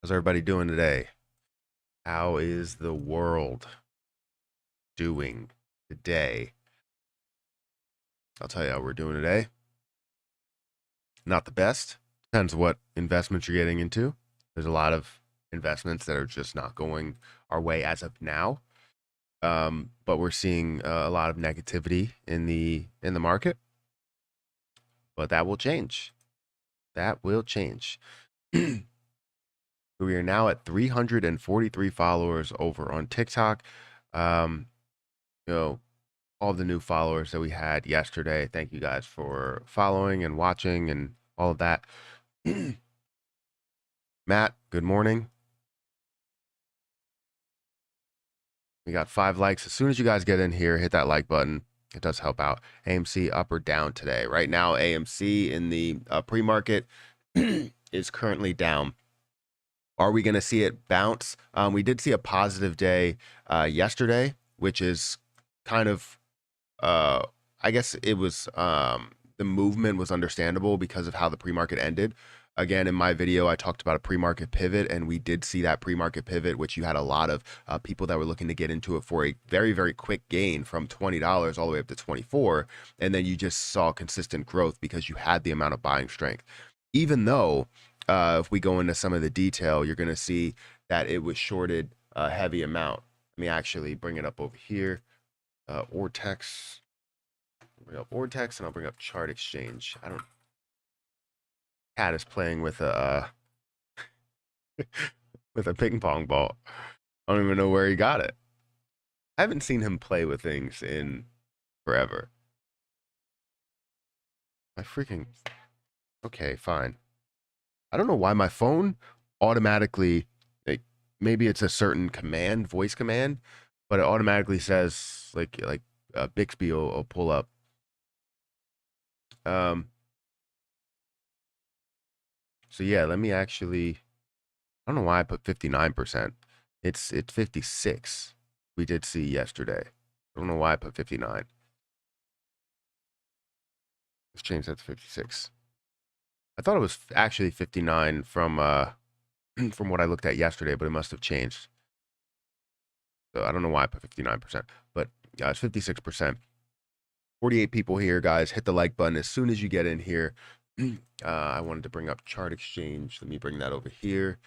How's everybody doing today? How is the world doing today? I'll tell you how we're doing today. Not the best. Depends what investments you're getting into. There's a lot of investments that are just not going our way as of now. But we're seeing a lot of negativity in the market. But that will change. That will change. We are now at 343 followers over on TikTok. Um, all the new followers that we had yesterday. Thank you guys for following and watching and all of that. Matt, good morning. We got 5 likes. As soon as you guys get in here, hit that like button. It does help out. AMC up or down today. Right now, AMC in the pre-market is currently down. Are we going to see it bounce? We did see a positive day yesterday, which is kind of I guess it was the movement was understandable because of how the pre-market ended. Again, in my video, I talked about a pre-market pivot, and we did see that pre-market pivot, which you had a lot of people that were looking to get into it for a very, very quick gain from $20 all the way up to 24. And then you just saw consistent growth because you had the amount of buying strength. Even though if we go into some of the detail, you're going to see that it was shorted a heavy amount. Let me actually bring it up over here. Ortex. Bring up Ortex, and I'll bring up Chart Exchange. Cat is playing with a with a ping pong ball. I don't even know where he got it. I haven't seen him play with things in forever. My freaking okay, fine. I don't know why my phone automatically, like, maybe it's a certain command, voice command, but it automatically says like Bixby will pull up. So yeah, let me actually, I don't know why I put 59%. It's 56. We did see yesterday. I don't know why I put 59. Let's change that to 56. I thought it was actually 59 from from what I looked at yesterday, but it must have changed. So I don't know why I put 59%, but it's 56%. 48 people here, guys. Hit the like button as soon as you get in here. I wanted to bring up Chart Exchange. Let me bring that over here.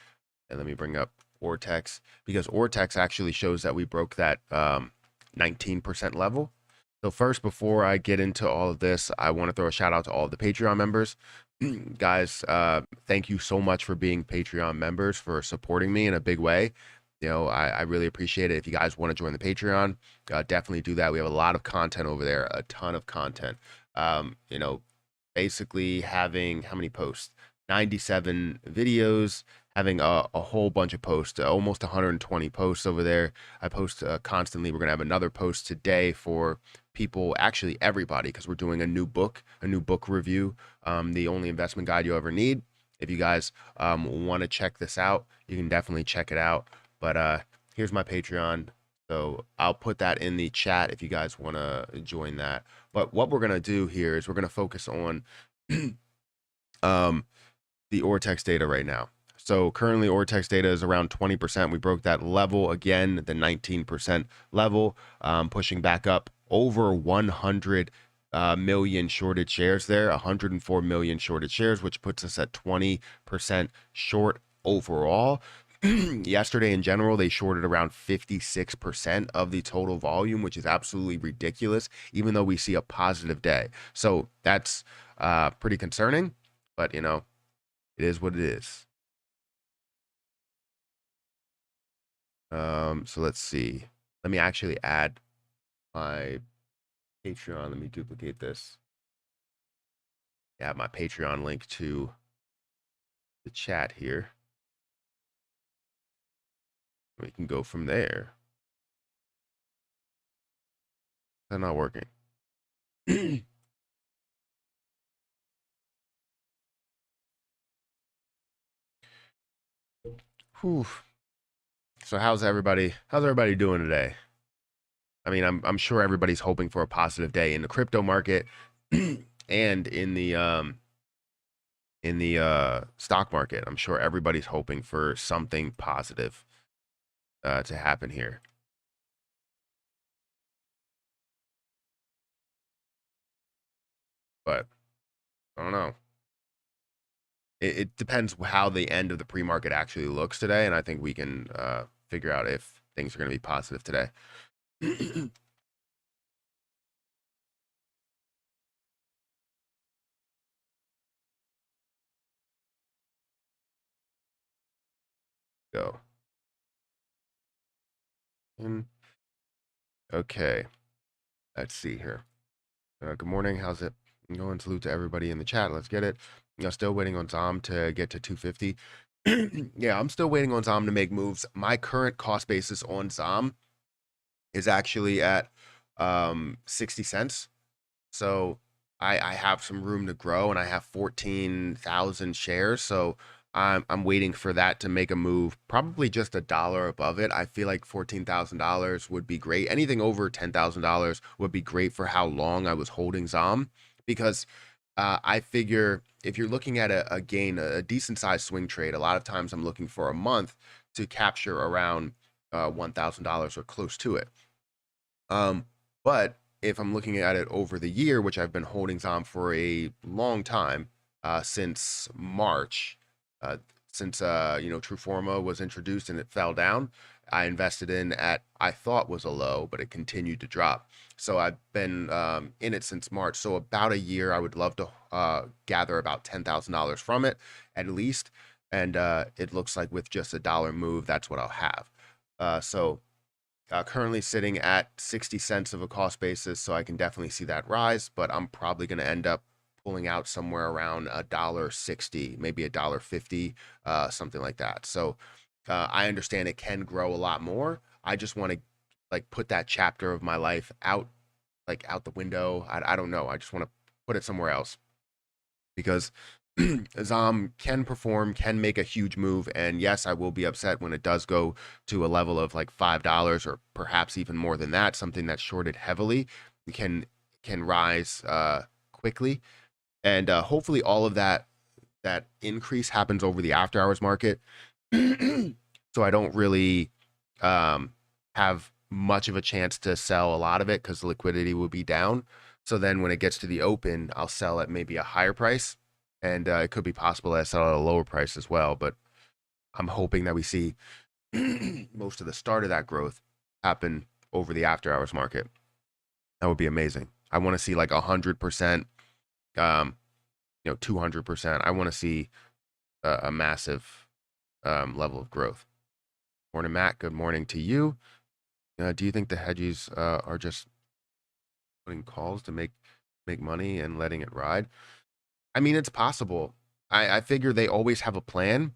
And let me bring up Ortex, because Ortex actually shows that we broke that 19% level. So first, before I get into all of this, I want to throw a shout out to all of the Patreon members. Guys, thank you so much for being Patreon members, for supporting me in a big way. You know, I really appreciate it. If you guys want to join the Patreon, definitely do that. We have a lot of content over there, a ton of content. You know, basically having how many posts? 97 videos, having a whole bunch of posts, almost 120 posts over there. I post constantly. We're going to have another post today for people, actually everybody, because we're doing a new book review, The Only Investment Guide You'll Ever Need. If you guys want to check this out, you can definitely check it out. But here's my Patreon. So I'll put that in the chat if you guys want to join that. But what we're going to do here is we're going to focus on the Ortex data right now. So currently Ortex data is around 20%. We broke that level again, the 19% level, pushing back up over 100 million shorted shares there, 104 million shorted shares, which puts us at 20% short overall. Yesterday in general, they shorted around 56% of the total volume, which is absolutely ridiculous, even though we see a positive day. So that's pretty concerning, but you know, it is what it is. So let's see. Let me actually add my Patreon. Let me duplicate this. Add my Patreon link to the chat here. We can go from there. That's not working. Whew. So how's everybody doing today? I mean, I'm sure everybody's hoping for a positive day in the crypto market and in the in the stock market. I'm sure everybody's hoping for something positive to happen here. But I don't know. It depends how the end of the pre-market actually looks today, and I think we can figure out if things are going to be positive today. Go. Okay, let's see here. Good morning. How's it going? Salute to everybody in the chat. Let's get it. Still waiting on Zom to get to 250. Yeah, I'm still waiting on Zom to make moves. My current cost basis on Zom is actually at 60 cents. So I have some room to grow, and I have 14,000 shares. So I'm waiting for that to make a move, probably just $1 above it. I feel like $14,000 would be great. Anything over $10,000 would be great for how long I was holding ZOM, because I figure if you're looking at a gain, a decent sized swing trade, a lot of times I'm looking for a month to capture around $1,000 or close to it. But if I'm looking at it over the year, which I've been holding on for a long time, since March, since Trueforma was introduced and it fell down, I invested in at I thought was a low, but it continued to drop. So I've been in it since March. So about a year. I would love to gather about $10,000 from it at least, and it looks like with just $1 move, that's what I'll have. So currently sitting at 60 cents of a cost basis, so I can definitely see that rise, but I'm probably going to end up pulling out somewhere around $1.60, maybe $1.50, something like that. So I understand it can grow a lot more. I just want to like put that chapter of my life out, like out the window. I don't know. I just want to put it somewhere else, because Zom can perform, can make a huge move, and yes, I will be upset when it does go to a level of like $5 or perhaps even more than that. Something that's shorted heavily can rise quickly, and hopefully all of that increase happens over the after hours market, so I don't really have much of a chance to sell a lot of it because the liquidity will be down. So then when it gets to the open, I'll sell at maybe a higher price, and it could be possible that I sell at a lower price as well. But I'm hoping that we see most of the start of that growth happen over the after hours market. That would be amazing. I want to see like 100%, 200%. I want to see a massive level of growth. Morning, Matt. Good morning to you. Do you think the hedges are just putting calls to make money and letting it ride? I mean, it's possible. I figure they always have a plan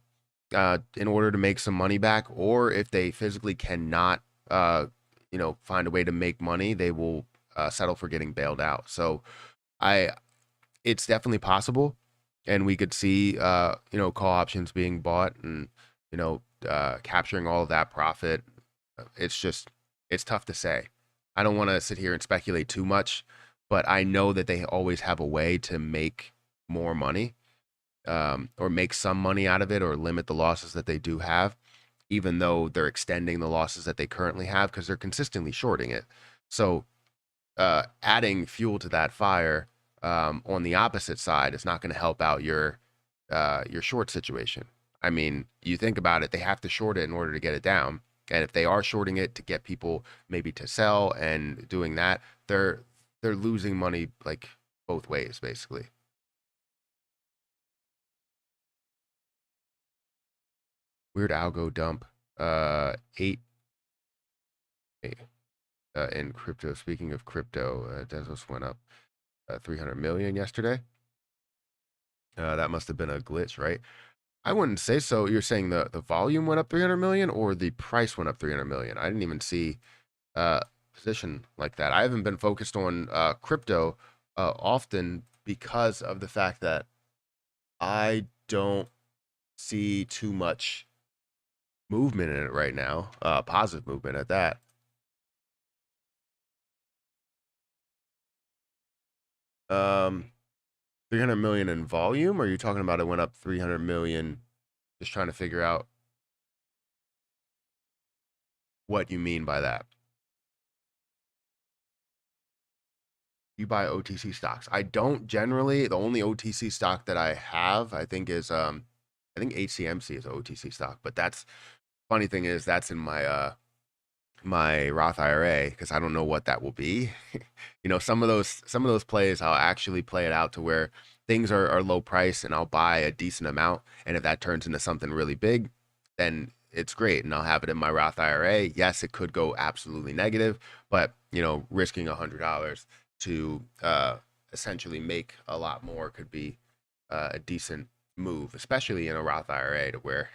in order to make some money back, or if they physically cannot, find a way to make money, they will settle for getting bailed out. So it's definitely possible, and we could see, call options being bought and, capturing all of that profit. It's tough to say. I don't want to sit here and speculate too much, but I know that they always have a way to make more money, or make some money out of it, or limit the losses that they do have, even though they're extending the losses that they currently have because they're consistently shorting it. So adding fuel to that fire on the opposite side is not going to help out your short situation. I mean, you think about it, they have to short it in order to get it down. And if they are shorting it to get people maybe to sell and doing that, they're losing money like both ways, basically. Weird algo dump. 8 in crypto. Speaking of crypto, Tezos went up 300 million yesterday. That must have been a glitch, right? I wouldn't say so. You're saying the volume went up 300 million or the price went up 300 million? I didn't even see position like that. I haven't been focused on crypto often because of the fact that I don't see too much movement in it right now. Positive movement at that. Um, 300 million in volume, or are you talking about it went up 300 million? Just trying to figure out what you mean by that. You buy OTC stocks. I don't generally. The only OTC stock that I have, I think, is I think HCMC is an OTC stock. But that's funny thing is that's in my Roth IRA because I don't know what that will be. Some of those plays I'll actually play it out to where things are low price and I'll buy a decent amount, and if that turns into something really big, then it's great and I'll have it in my Roth IRA. Yes, it could go absolutely negative, but risking $100 to essentially make a lot more could be a decent move, especially in a Roth IRA to where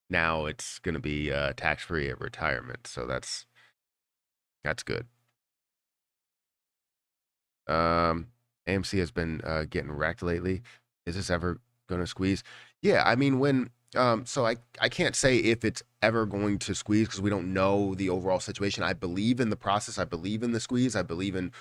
now it's going to be tax free at retirement. So that's good. AMC has been getting wrecked lately. Is this ever going to squeeze? Yeah, I mean so I can't say if it's ever going to squeeze because we don't know the overall situation. I believe in the process. I believe in the squeeze. I believe in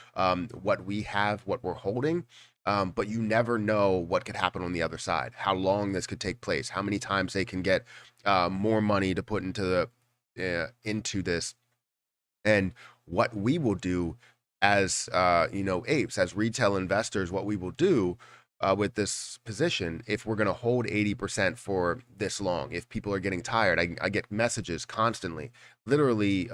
what we have, what we're holding. But you never know what could happen on the other side. How long this could take place. How many times they can get more money to put into this, and what we will do as apes, as retail investors, what we will do with this position, if we're going to hold 80% for this long, if people are getting tired, I get messages constantly, literally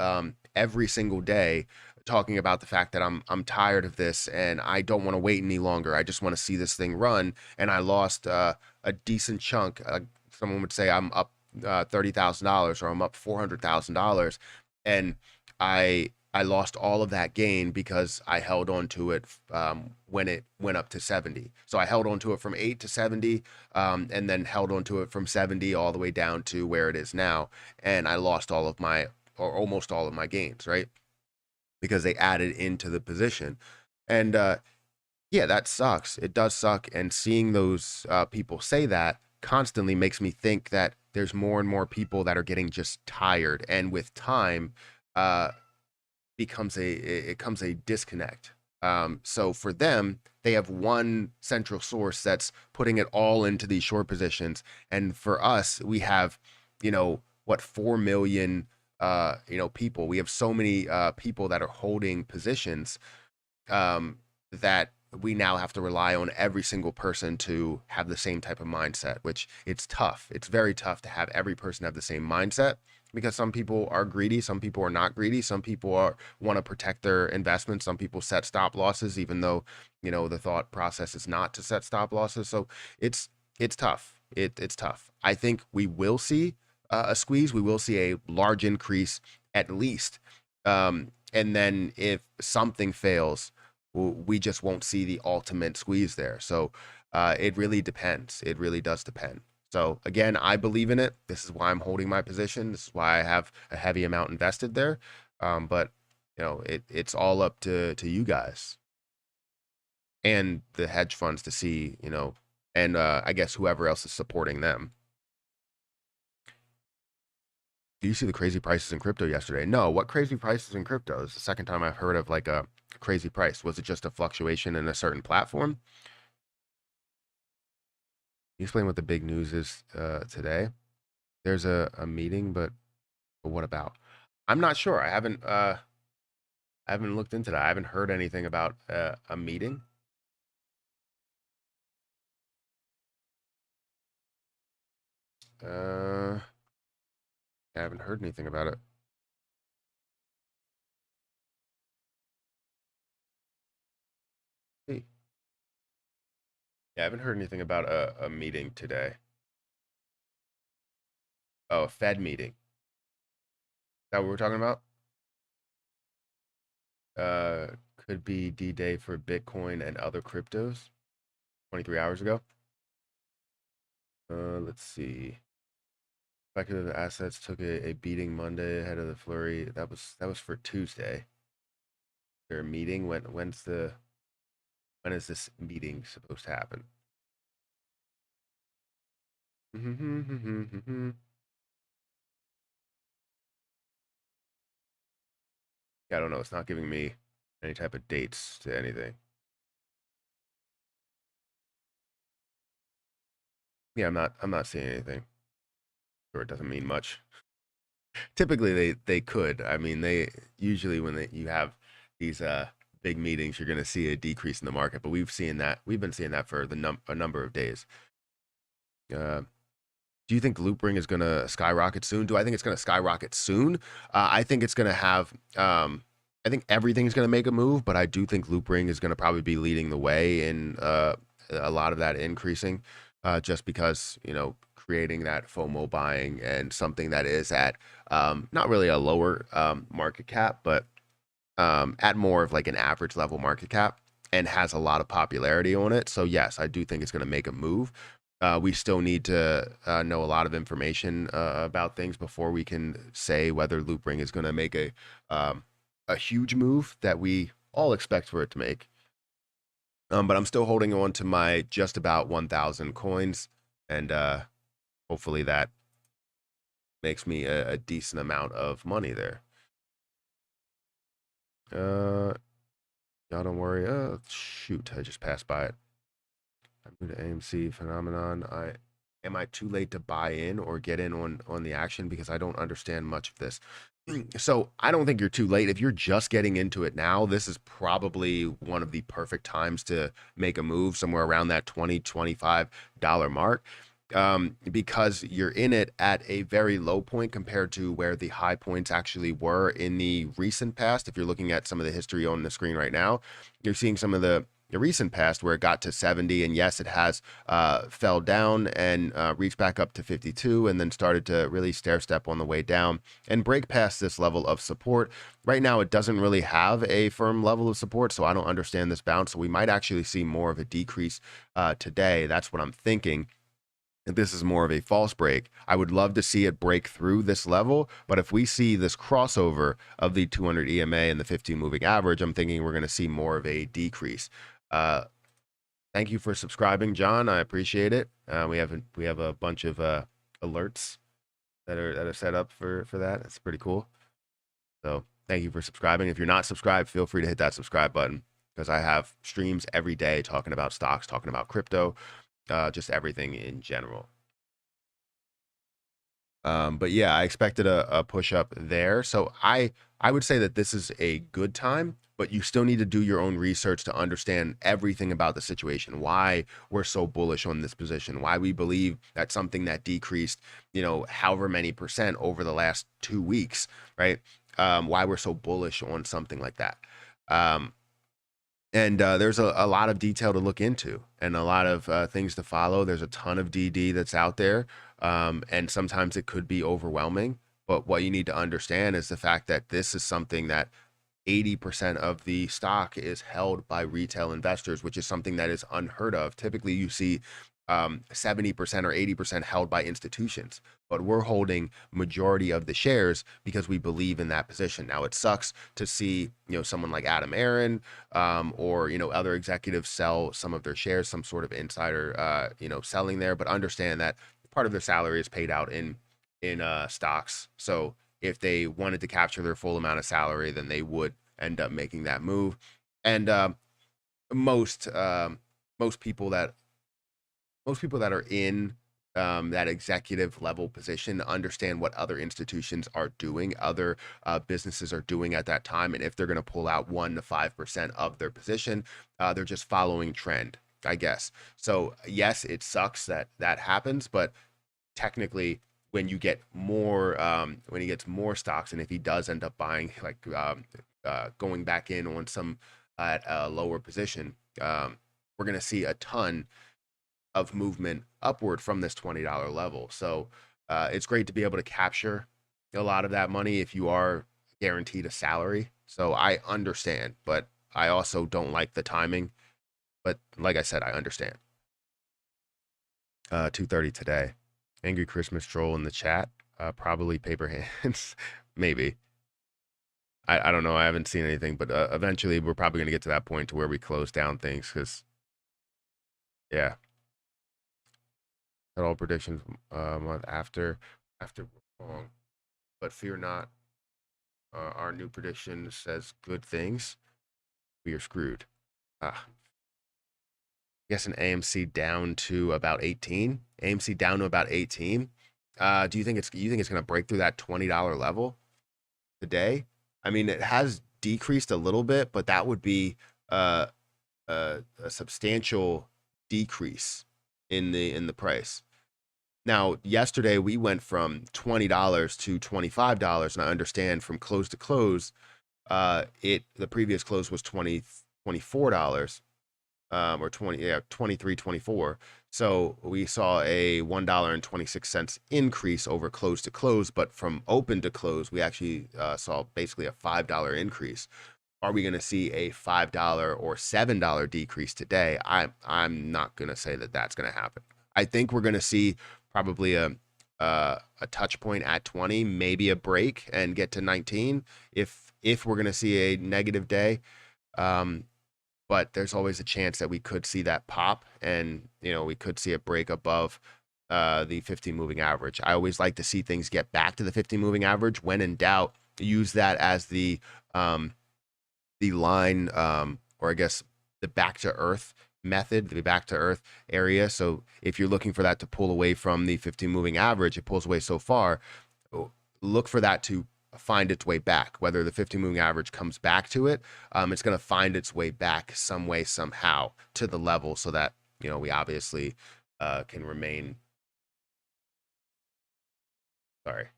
every single day, talking about the fact that I'm tired of this and I don't want to wait any longer. I just want to see this thing run, and I lost a decent chunk. Someone would say I'm up $30,000 or I'm up $400,000, and I lost all of that gain because I held on to it when it went up to 70. So I held on to it from 8 to 70, and then held on to it from 70 all the way down to where it is now. And I lost all of my, or almost all of my gains, right? Because they added into the position. And yeah, that sucks. It does suck. And seeing those people say that constantly makes me think that there's more and more people that are getting just tired. And with time, uh, it comes a disconnect. So for them, they have one central source that's putting it all into these short positions, and for us, we have, what, 4 million, people. We have so many people that are holding positions, that we now have to rely on every single person to have the same type of mindset, which it's tough. It's very tough to have every person have the same mindset because some people are greedy, some people are not greedy, some people want to protect their investments, some people set stop losses, even though the thought process is not to set stop losses. So it's tough. It's tough. I think we will see a squeeze. We will see a large increase at least, and then if something fails, we just won't see the ultimate squeeze there. So it really depends. It really does depend. So again, I believe in it. This is why I'm holding my position. This is why I have a heavy amount invested there. But it's all up to you guys and the hedge funds to see, and I guess whoever else is supporting them. Do you see the crazy prices in crypto yesterday? No. What crazy prices in crypto? This is the second time I've heard of like a crazy price. Was it just a fluctuation in a certain platform? Can you explain what the big news is today? There's a meeting, but what about? I'm not sure. I haven't looked into that. I haven't heard anything about a meeting. I haven't heard anything about it. Hey. Yeah, I haven't heard anything about a meeting today. Oh, a Fed meeting. Is that what we're talking about? Could be D-Day for Bitcoin and other cryptos. 23 hours ago. Let's see. Speculative assets took a beating Monday ahead of the flurry. That was for Tuesday. Their meeting. When is this meeting supposed to happen? Yeah, I don't know. It's not giving me any type of dates to anything. Yeah, I'm not seeing anything. Or it doesn't mean much. Typically they could. I mean, they usually when you have these big meetings, you're going to see a decrease in the market, but we've been seeing that for a number of days. Uh, do you think Loopring is going to skyrocket soon? Do I think it's going to skyrocket soon? I think it's going to have. I think everything's going to make a move, but I do think Loopring is going to probably be leading the way in a lot of that increasing, just because creating that FOMO buying and something that is at not really a lower market cap, but at more of like an average level market cap and has a lot of popularity on it. So yes, I do think it's going to make a move. We still need to know a lot of information about things before we can say whether Loopring is going to make a huge move that we all expect for it to make. But I'm still holding on to my just about 1,000 coins, and hopefully that makes me a decent amount of money there. Y'all don't worry. Shoot, I just passed by it. I'm new to AMC phenomenon. Am I too late to buy in or get in on the action because I don't understand much of this? So I don't think you're too late. If you're just getting into it now, this is probably one of the perfect times to make a move somewhere around that $20-$25 mark. Because you're in it at a very low point compared to where the high points actually were in the recent past. If you're looking at some of the history on the screen right now, you're seeing some of the recent past where it got to 70, and yes, it has fell down and reached back up to 52 and then started to really stair step on the way down and break past this level of support. Right now it doesn't really have a firm level of support, so I don't understand this bounce. So we might actually see more of a decrease today. That's what I'm thinking. This is more of a false break. I would love to see it break through this level, but if we see this crossover of the 200 EMA and the 15 moving average, I'm thinking we're going to see more of a decrease. Thank you for subscribing, John. I appreciate it. We have a bunch of alerts that are set up for that. It's pretty cool. So thank you for subscribing. If you're not subscribed, feel free to hit that subscribe button because I have streams every day talking about stocks, talking about crypto, just everything in general. But yeah, I expected a push up there. So I would say that this is a good time, but you still need to do your own research to understand everything about the situation, why we're so bullish on this position, why we believe that something that decreased, however many percent over the last 2 weeks, right? Why we're so bullish on something like that. And there's a lot of detail to look into and a lot of things to follow. There's a ton of DD that's out there. And sometimes it could be overwhelming. But what you need to understand is the fact that this is something that 80% of the stock is held by retail investors, which is something that is unheard of. Typically, you see 70% or 80% held by institutions, but we're holding majority of the shares because we believe in that position. Now, it sucks to see someone like Adam Aaron or other executives sell some of their shares, some sort of insider selling there, but understand that part of their salary is paid out in stocks. So if they wanted to capture their full amount of salary, then they would end up making that move. And most people that are in that executive level position understand what other institutions are doing, other businesses are doing at that time, and if they're going to pull out 1 to 5% of their position, they're just following trend, I guess. So yes, it sucks that happens, but technically when you get more when he gets more stocks, and if he does end up buying like going back in on some at a lower position, we're going to see a ton of movement upward from this $20 level. So it's great to be able to capture a lot of that money if you are guaranteed a salary. So I understand, but I also don't like the timing. But like I said, I understand. 2:30 today. Angry Christmas troll in the chat. Probably paper hands. Maybe. I don't know. I haven't seen anything, but eventually we're probably going to get to that point to where we close down things because, yeah. Not all predictions month after we're wrong. But fear not. Our new prediction says good things. We are screwed. Ah. guess an AMC down to about 18. AMC down to about 18. Do you think it's going to break through that $20 level today? I mean, it has decreased a little bit, but that would be uh, a substantial decrease in the price. Now, yesterday we went from $20 to $25, and I understand from close to close, the previous close was $24, or 20, yeah, 23, 24. So we saw a $1.26 increase over close to close, but from open to close, we actually saw basically a $5 increase. Are we going to see a $5 or $7 decrease today? I'm not going to say that that's going to happen. I think we're going to see probably a touch point at 20, maybe a break and get to 19 if we're going to see a negative day. But there's always a chance that we could see that pop, and we could see a break above the 50 moving average. I always like to see things get back to the 50 moving average. When in doubt, use that as the line, or I guess the back to earth method, the back to earth area. So if you're looking for that to pull away from the 50 moving average, it pulls away so far. Look for that to find its way back. Whether the 50 moving average comes back to it, it's going to find its way back some way, somehow to the level, so that we obviously can remain. Sorry,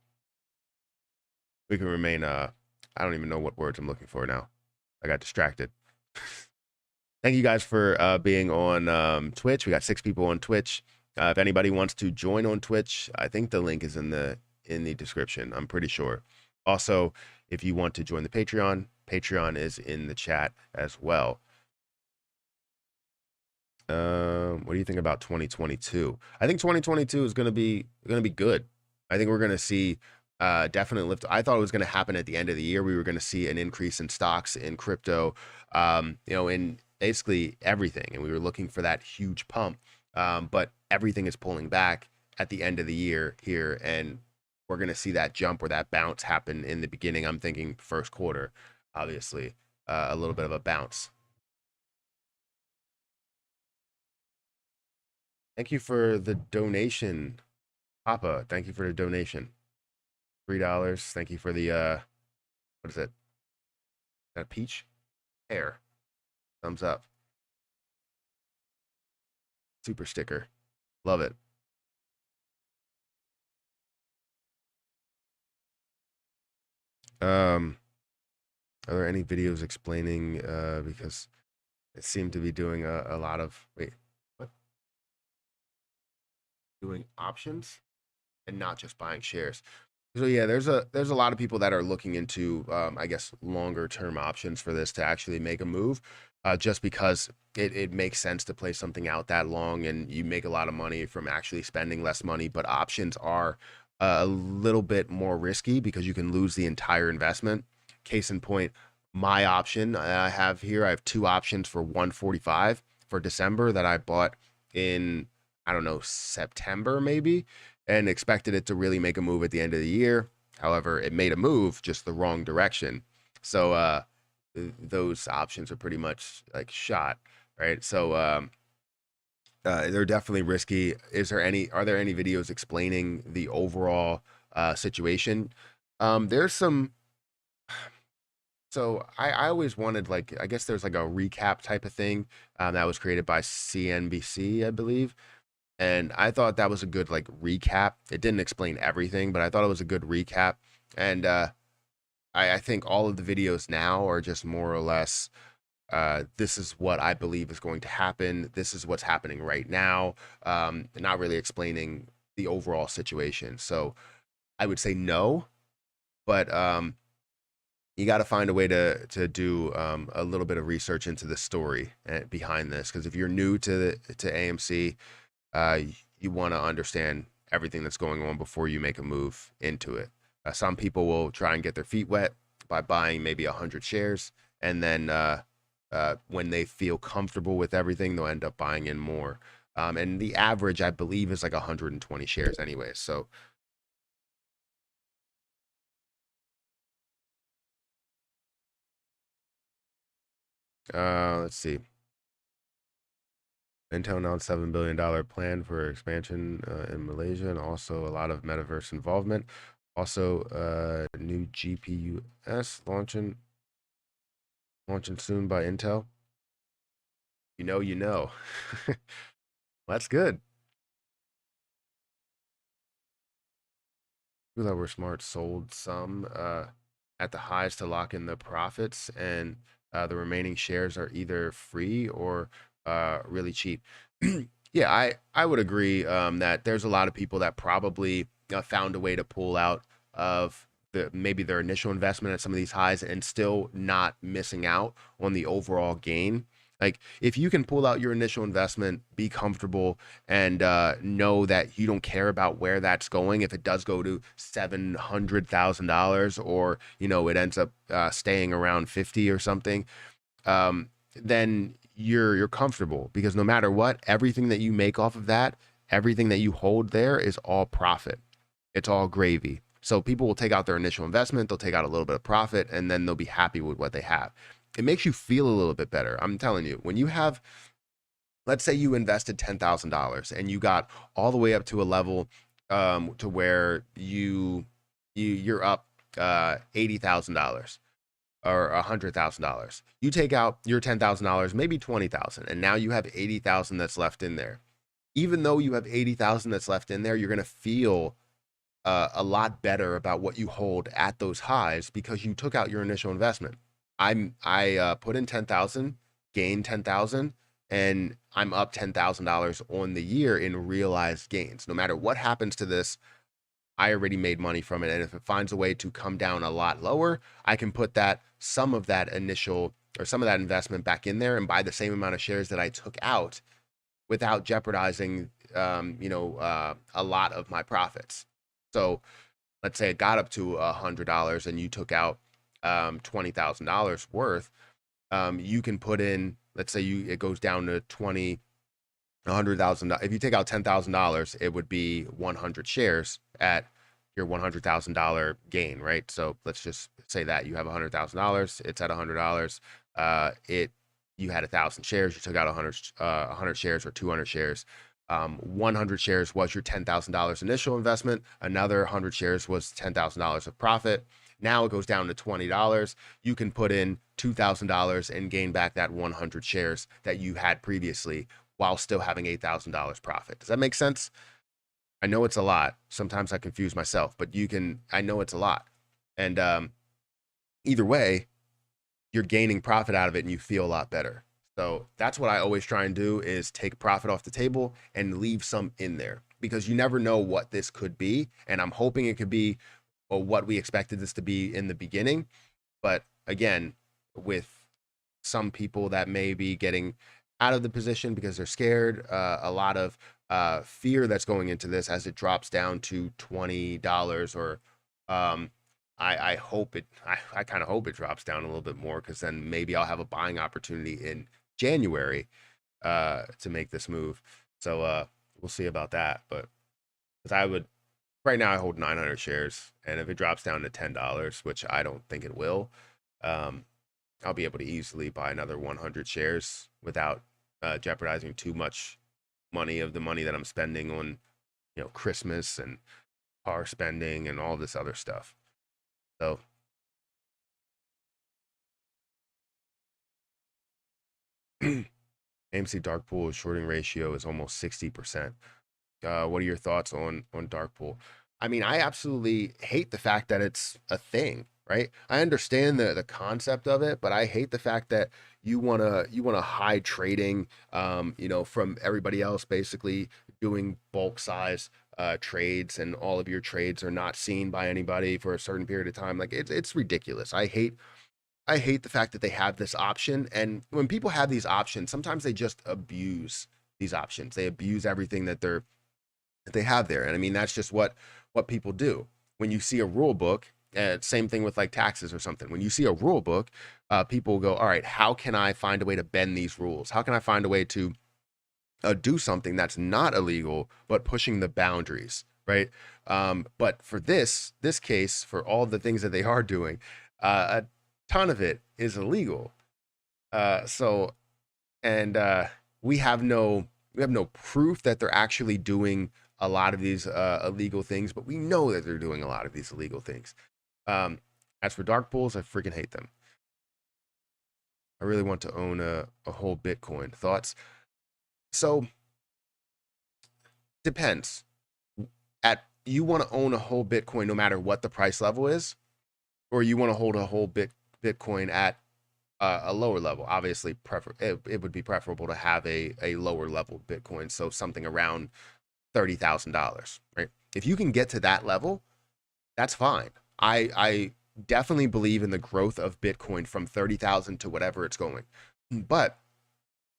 we can remain. I don't even know what words I'm looking for now. I got distracted. Thank you guys for being on Twitch. We got 6 people on Twitch. If anybody wants to join on Twitch, I think the link is in the description. I'm pretty sure. Also, if you want to join the Patreon is in the chat as well. What do you think about 2022? I think 2022 is going to be good. I think we're going to see definite lift. I thought it was going to happen at the end of the year. We were going to see an increase in stocks, in crypto, in basically everything, and we were looking for that huge pump. But everything is pulling back at the end of the year here, and we're going to see that jump or that bounce happen in the beginning. I'm thinking first quarter, obviously, a little bit of a bounce. Thank you for the donation, Papa. Thank you for the donation. $3. Thank you for the what is it? Is that a peach? Pear. Thumbs up. Super sticker. Love it. Are there any videos explaining because it seemed to be doing a lot of what? Doing options and not just buying shares. So yeah, there's a lot of people that are looking into I guess longer term options for this to actually make a move, just because it makes sense to play something out that long, and you make a lot of money from actually spending less money. But options are a little bit more risky because you can lose the entire investment. Case in point, my option I have here, I have 2 options for 145 for December that I bought in, I don't know, September maybe, and expected it to really make a move at the end of the year. However, it made a move, just the wrong direction. So those options are pretty much like shot, right? So they're definitely risky. Are there any videos explaining the overall situation? There's some. So I always wanted, like, I guess there's like a recap type of thing that was created by CNBC, I believe. And I thought that was a good like recap. It didn't explain everything, but I thought it was a good recap. And I think all of the videos now are just more or less, this is what I believe is going to happen. This is what's happening right now. Not really explaining the overall situation. So I would say no, but you got to find a way to do a little bit of research into the story behind this. Because if you're new to AMC, you want to understand everything that's going on before you make a move into it. Some people will try and get their feet wet by buying maybe 100 shares, and then when they feel comfortable with everything, they'll end up buying in more. And the average, I believe, is like 120 shares anyway. So let's see. Intel announced $7 billion plan for expansion in Malaysia, and also a lot of metaverse involvement. Also, new GPU-S launching soon by Intel. You know, you know. That's good. People that were smart sold some at the highs to lock in the profits, and the remaining shares are either free or really cheap. Yeah, I would agree that there's a lot of people that probably found a way to pull out of maybe their initial investment at some of these highs and still not missing out on the overall gain. Like if you can pull out your initial investment, be comfortable, and know that you don't care about where that's going. If it does go to $700,000, or it ends up staying around 50 or something, then you're comfortable, because no matter what, everything that you make off of that, everything that you hold there is all profit. It's all gravy. So people will take out their initial investment, they'll take out a little bit of profit, and then they'll be happy with what they have. It makes you feel a little bit better. I'm telling you, when you have, let's say you invested $10,000 and you got all the way up to a level to where you're up $80,000 or $100,000. You take out your $10,000, maybe 20,000, and now you have 80,000 that's left in there. Even though you have 80,000 that's left in there, you're going to feel a lot better about what you hold at those highs because you took out your initial investment. I put in 10,000, gained 10,000, and I'm up $10,000 on the year in realized gains. No matter what happens to this, I already made money from it. And if it finds a way to come down a lot lower, I can put some of that initial or some of that investment back in there and buy the same amount of shares that I took out without jeopardizing, a lot of my profits. So let's say it got up to $100 and you took out $20,000 worth. You can put in, let's say it goes down to $100,000. If you take out $10,000, it would be 100 shares at your $100,000 gain, right? So let's just say that you have $100,000, it's at $100. You had 1,000 shares, you took out 100 shares or 200 shares. 100 shares was your $10,000 initial investment. Another 100 shares was $10,000 of profit. Now it goes down to $20. You can put in $2,000 and gain back that 100 shares that you had previously while still having $8,000 profit. Does that make sense? I know it's a lot. Sometimes I confuse myself, but I know it's a lot. And either way, you're gaining profit out of it and you feel a lot better. So that's what I always try and do, is take profit off the table and leave some in there, because you never know what this could be. And I'm hoping it could be what we expected this to be in the beginning. But again, with some people that may be getting out of the position because they're scared, a lot of fear that's going into this as it drops down to $20, or I hope I kind of hope it drops down a little bit more, because then maybe I'll have a buying opportunity in January to make this move. So we'll see about that. But because right now I hold 900 shares, and if it drops down to $10, which I don't think it will, I'll be able to easily buy another 100 shares without jeopardizing too much money of the money that I'm spending on, Christmas and car spending and all this other stuff. So AMC dark pool shorting ratio is almost 60%. What are your thoughts on dark pool? I mean, I absolutely hate the fact that it's a thing, right? I understand the concept of it, but I hate the fact that you wanna hide trading, from everybody else, basically doing bulk size trades, and all of your trades are not seen by anybody for a certain period of time. Like it's ridiculous. I hate the fact that they have this option. And when people have these options, sometimes they just abuse these options. They abuse everything that they have there. And I mean, that's just what people do. When you see a rule book, same thing with like taxes or something. When you see a rule book, people go, all right, how can I find a way to bend these rules? How can I find a way to do something that's not illegal, but pushing the boundaries, right? But for this case, for all the things that they are doing, a ton of it is illegal. So, and we have no We have no proof that they're actually doing a lot of these illegal things, but we know that they're doing a lot of these illegal things. As for dark pools, I freaking hate them. I really want to own a whole Bitcoin. Thoughts? So depends. You want to own a whole Bitcoin no matter what the price level is, or you want to hold a whole Bitcoin at a lower level. Obviously, it would be preferable to have a lower level Bitcoin, so something around $30,000, right? If you can get to that level, that's fine. I definitely believe in the growth of Bitcoin from 30,000 to whatever it's going. But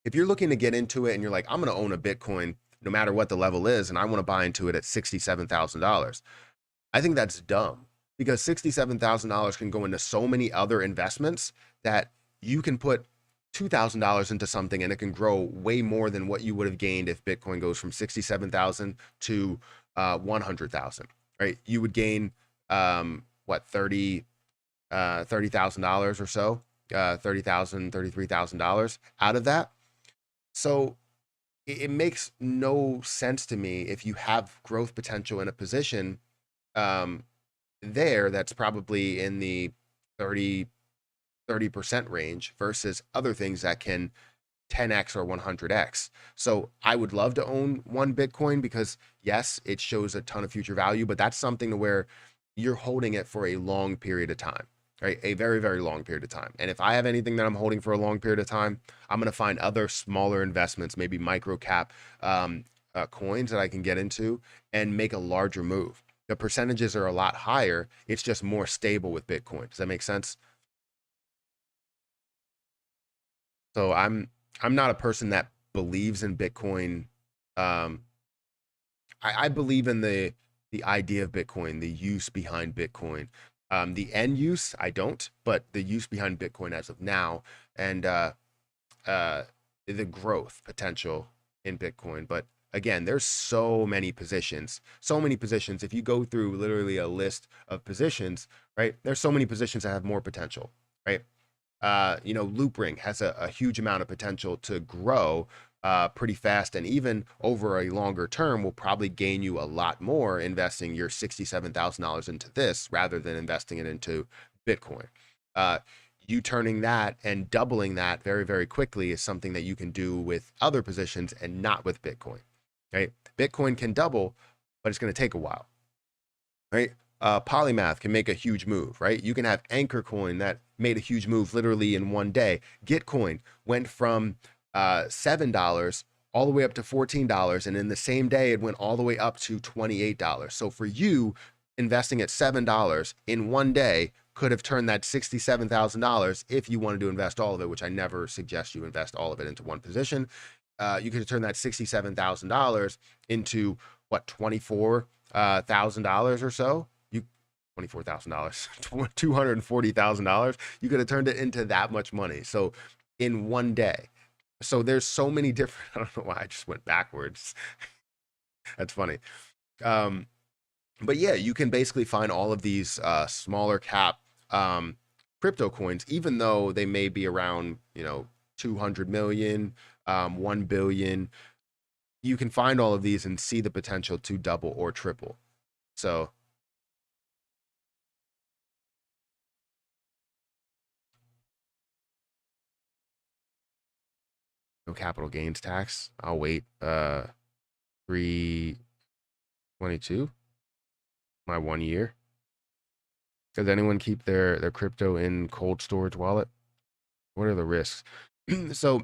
if you're looking to get into it and you're like, I'm going to own a Bitcoin no matter what the level is, and I want to buy into it at $67,000, I think that's dumb, because $67,000 can go into so many other investments that you can put $2,000 into something and it can grow way more than what you would have gained if Bitcoin goes from 67,000 to 100,000, right? You would gain what, $30,000 or so, $30,000, $33,000 out of that. So it makes no sense to me if you have growth potential in a position there that's probably in the 30% range versus other things that can 10x or 100x. So I would love to own one Bitcoin because yes, it shows a ton of future value, but that's something to where you're holding it for a long period of time, right? A very, very long period of time. And if I have anything that I'm holding for a long period of time, I'm going to find other smaller investments, maybe micro cap coins that I can get into and make a larger move. The percentages are a lot higher. It's just more stable with Bitcoin. Does that make sense? So I'm not a person that believes in Bitcoin. Um, I believe in the idea of Bitcoin, the use behind Bitcoin. The end use, I don't, but the use behind Bitcoin as of now, and the growth potential in Bitcoin. But again, there's so many positions, so many positions. If you go through literally a list of positions, right, there's so many positions that have more potential, right? Loopring has a huge amount of potential to grow pretty fast, and even over a longer term will probably gain you a lot more investing your $67,000 into this rather than investing it into Bitcoin. You turning that and doubling that very, very quickly is something that you can do with other positions and not with Bitcoin, right? Bitcoin can double, but it's going to take a while, right? Polymath can make a huge move, right? You can have Anchor Coin that made a huge move literally in one day. Gitcoin went from $7 all the way up to $14, and in the same day it went all the way up to $28. So for you, investing at $7 in one day could have turned that $67,000 if you wanted to invest all of it, which I never suggest you invest all of it into one position. You could have turned that $67,000 into what, $24,000 or so. $24,000, $240,000. You could have turned it into that much money. So in one day. So there's so many different, I don't know why I just went backwards. That's funny. But yeah, you can basically find all of these smaller cap crypto coins, even though they may be around, 200 million, 1 billion. You can find all of these and see the potential to double or triple. So no capital gains tax. I'll wait 322, my 1 year. Does anyone keep their crypto in cold storage wallet? What are the risks? So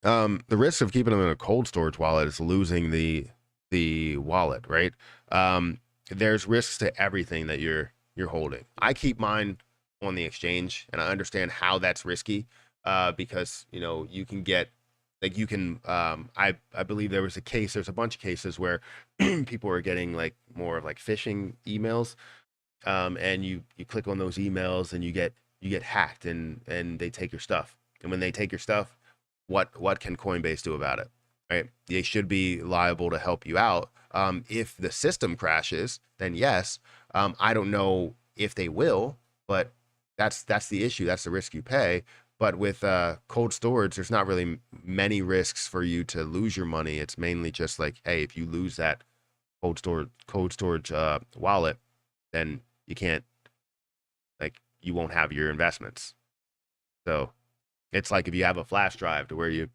the risk of keeping them in a cold storage wallet is losing the wallet, right? There's risks to everything that you're holding. I keep mine on the exchange, and I understand how that's risky because you can get, like, you can I believe there's a bunch of cases where people are getting like more of like phishing emails, and you click on those emails and you get hacked, and they take your stuff. And when they take your stuff, what can Coinbase do about it, right? They should be liable to help you out. If the system crashes, then yes. I don't know if they will, but that's the issue. That's the risk you pay. But with cold storage, there's not really many risks for you to lose your money. It's mainly just like, hey, if you lose that cold storage wallet, then you can't, like, you won't have your investments. So it's like if you have a flash drive to where you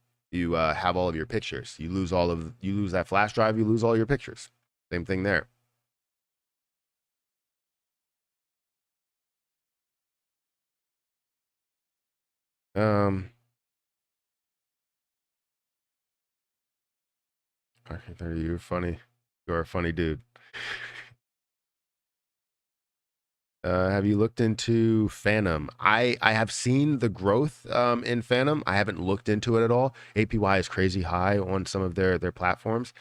have all of your pictures, you lose that flash drive, you lose all your pictures. Same thing there. Um, okay, you're funny. You're a funny dude. Have you looked into Phantom? I have seen the growth in Phantom. I haven't looked into it at all. APY is crazy high on some of their platforms.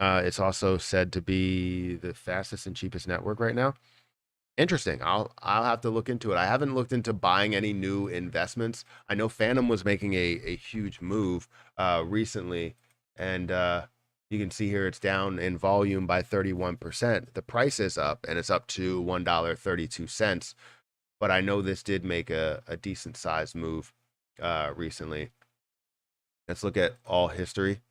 It's also said to be the fastest and cheapest network right now. Interesting. I'll have to look into it. I haven't looked into buying any new investments. I know Phantom was making a huge move recently, and you can see here it's down in volume by 31%. The price is up, and it's up to $1.32. But I know this did make a decent sized move recently. Let's look at all history.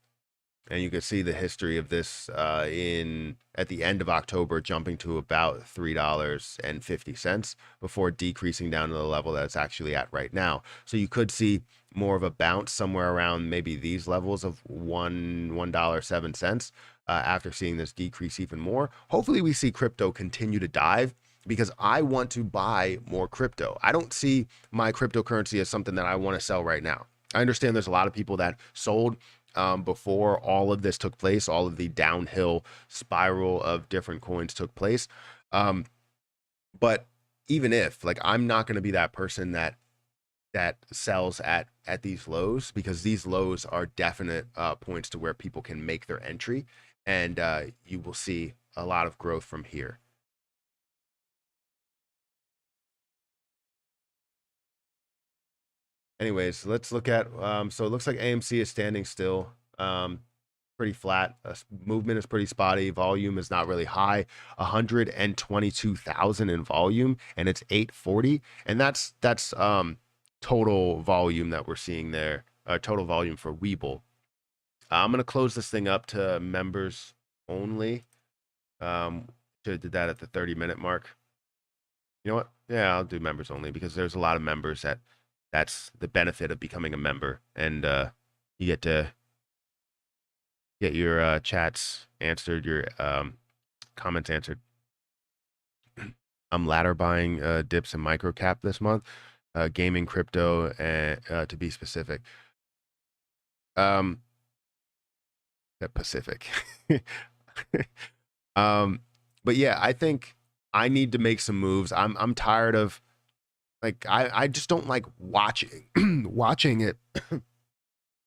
And you can see the history of this in at the end of October, jumping to about $3.50 before decreasing down to the level that it's actually at right now. So you could see more of a bounce somewhere around maybe these levels of $1.07 after seeing this decrease even more. Hopefully, we see crypto continue to dive because I want to buy more crypto. I don't see my cryptocurrency as something that I want to sell right now. I understand there's a lot of people that sold before all of this took place, all of the downhill spiral of different coins took place. But even if, like, I'm not going to be that person that sells at these lows, because these lows are definite points to where people can make their entry, and you will see a lot of growth from here. Anyways, let's look at so it looks like AMC is standing still. Pretty flat. Movement is pretty spotty. Volume is not really high. 122,000 in volume, and it's 840, and that's total volume that we're seeing there. Total volume for Webull. I'm gonna close this thing up to members only. Should have did that at the 30-minute mark. You know what? Yeah, I'll do members only because there's a lot of members that's the benefit of becoming a member, and you get to get your chats answered, your comments answered. I'm ladder buying dips and microcap this month, gaming, crypto, and to be specific. That Pacific. But yeah, I think I need to make some moves. I'm tired of, like, I just don't like watching watching it.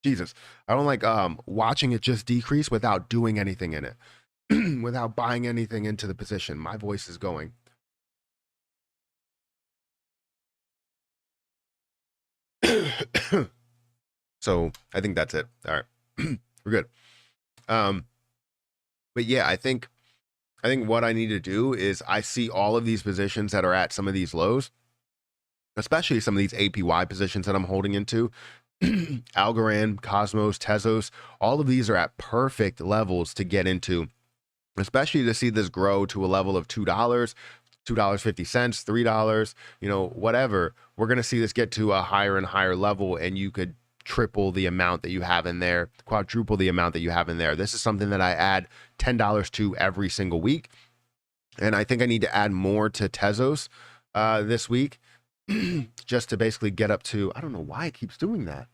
Jesus, I don't like watching it just decrease without doing anything in it, without buying anything into the position. My voice is going. So I think that's it. All right, we're good. But yeah, I think what I need to do is I see all of these positions that are at some of these lows, especially some of these APY positions that I'm holding into. Algorand, Cosmos, Tezos, all of these are at perfect levels to get into, especially to see this grow to a level of $2, $2.50, $3, whatever. We're going to see this get to a higher and higher level, and you could triple the amount that you have in there, quadruple the amount that you have in there. This is something that I add $10 to every single week. And I think I need to add more to Tezos this week just to basically get up to, I don't know why it keeps doing that.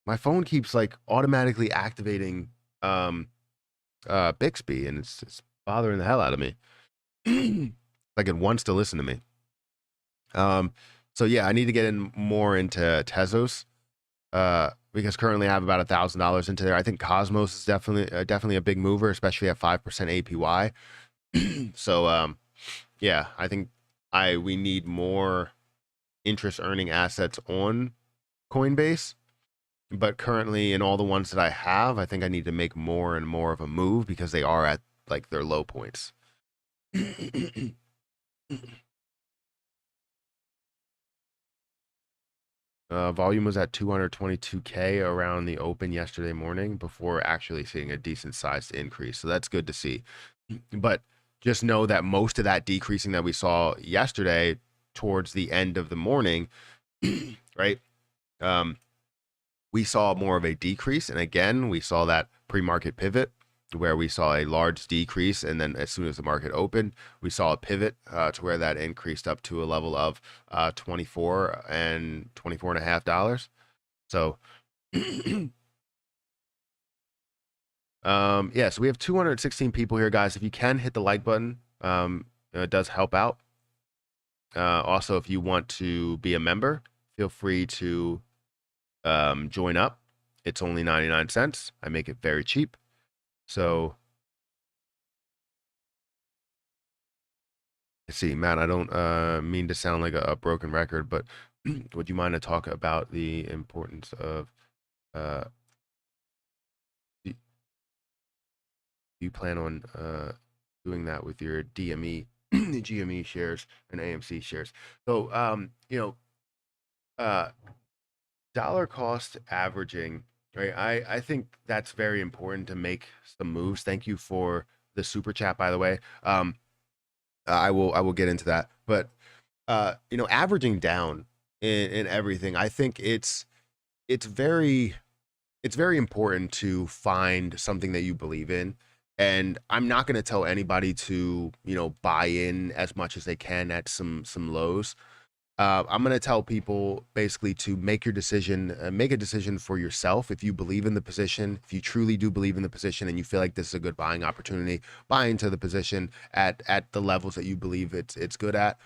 My phone keeps like automatically activating Bixby, and it's bothering the hell out of me. Like it wants to listen to me. So yeah, I need to get in more into Tezos because currently I have about $1,000 into there. I think Cosmos is definitely a big mover, especially at 5% APY. So yeah, I think we need more interest earning assets on Coinbase. But currently, in all the ones that I have, I think I need to make more and more of a move because they are at like their low points. Volume was at 222K around the open yesterday morning before actually seeing a decent sized increase. So that's good to see. But just know that most of that decreasing that we saw yesterday towards the end of the morning, right? We saw more of a decrease. And again, we saw that pre-market pivot where we saw a large decrease. And then as soon as the market opened, we saw a pivot to where that increased up to a level of $24 and $24.50. So, yeah, so we have 216 people here, guys. If you can hit the like button, it does help out. Also, if you want to be a member, feel free to join up. It's only 99 cents. I make it very cheap. So let's see, Matt, I don't mean to sound like a broken record, but would you mind to talk about the importance of do you plan on doing that with your DME, GME shares and AMC shares? So dollar cost averaging, right? I think that's very important to make some moves. Thank you for the super chat, by the way. I will get into that, but averaging down in everything, I think it's very important to find something that you believe in. And I'm not going to tell anybody to buy in as much as they can at some lows. I'm going to tell people basically to make your decision, make a decision for yourself. If you believe in the position, if you truly do believe in the position and you feel like this is a good buying opportunity, buy into the position at the levels that you believe it's good at.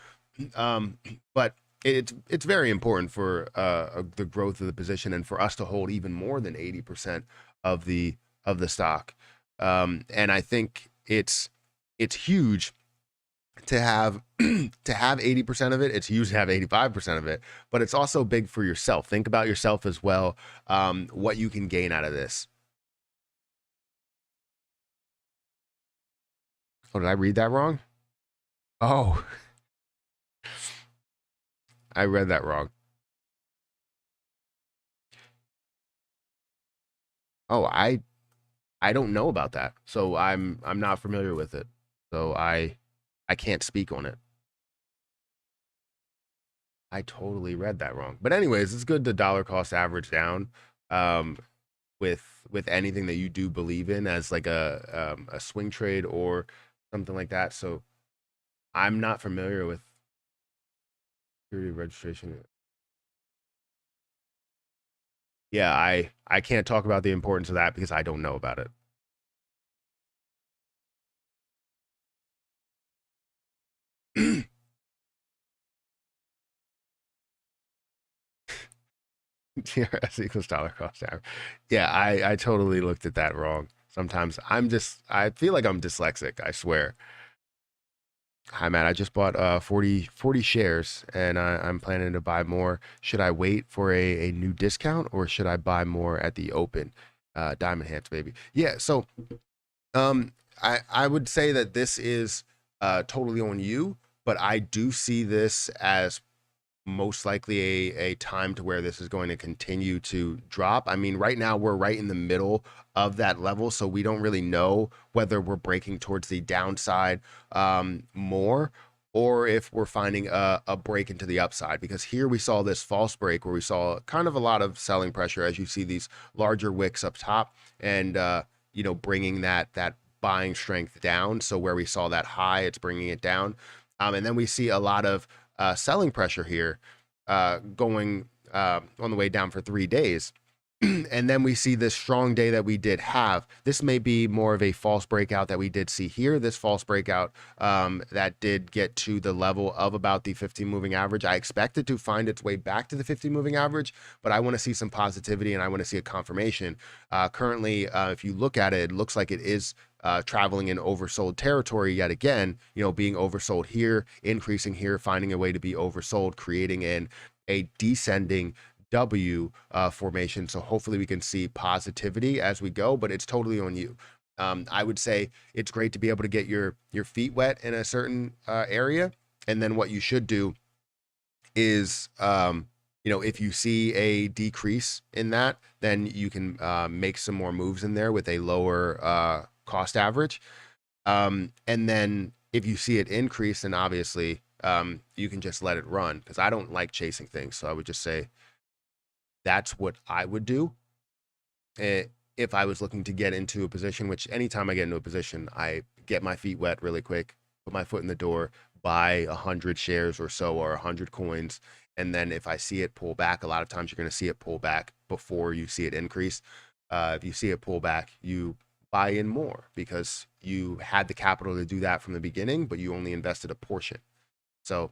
But it's very important for the growth of the position and for us to hold even more than 80% of the stock. And I think it's huge to have 80% of it. It's huge to have 85% of it, but it's also big for yourself. Think about yourself as well, what you can gain out of this. Oh, did I read that wrong? Oh, I read that wrong. Oh, I don't know about that. So I'm not familiar with it. So I can't speak on it. I totally read that wrong. But anyways, it's good to dollar cost average down with anything that you do believe in as like a swing trade or something like that. So I'm not familiar with security registration. Yeah, I can't talk about the importance of that because I don't know about it. TRS equals dollar cost average. Yeah, I totally looked at that wrong. Sometimes I feel like I'm dyslexic, I swear. Hi, Matt. I just bought 40 shares and I'm planning to buy more. Should I wait for a new discount or should I buy more at the open? Diamond hands, baby. Yeah, so I would say that this is totally on you, but I do see this as most likely a time to where this is going to continue to drop. I mean, right now we're right in the middle of that level, so we don't really know whether we're breaking towards the downside more or if we're finding a break into the upside, because here we saw this false break where we saw kind of a lot of selling pressure as you see these larger wicks up top and bringing that buying strength down. So where we saw that high, it's bringing it down. And then we see a lot of selling pressure here going on the way down for 3 days. And then we see this strong day that we did have. This may be more of a false breakout that we did see here. This false breakout that did get to the level of about the 50 moving average. I expect it to find its way back to the 50 moving average, but I want to see some positivity and I want to see a confirmation. Currently, if you look at it, it looks like it is traveling in oversold territory yet again, being oversold here, increasing here, finding a way to be oversold, creating a descending W formation. So hopefully we can see positivity as we go, but it's totally on you. I would say it's great to be able to get your feet wet in a certain area. And then what you should do is if you see a decrease in that, then you can make some more moves in there with a lower cost average. And then if you see it increase, then obviously you can just let it run, because I don't like chasing things. So I would just say that's what I would do if I was looking to get into a position, which anytime I get into a position, I get my feet wet really quick, put my foot in the door, buy 100 shares or so, or 100 coins. And then if I see it pull back, a lot of times you're going to see it pull back before you see it increase. If you see it pull back, you buy in more because you had the capital to do that from the beginning, but you only invested a portion. So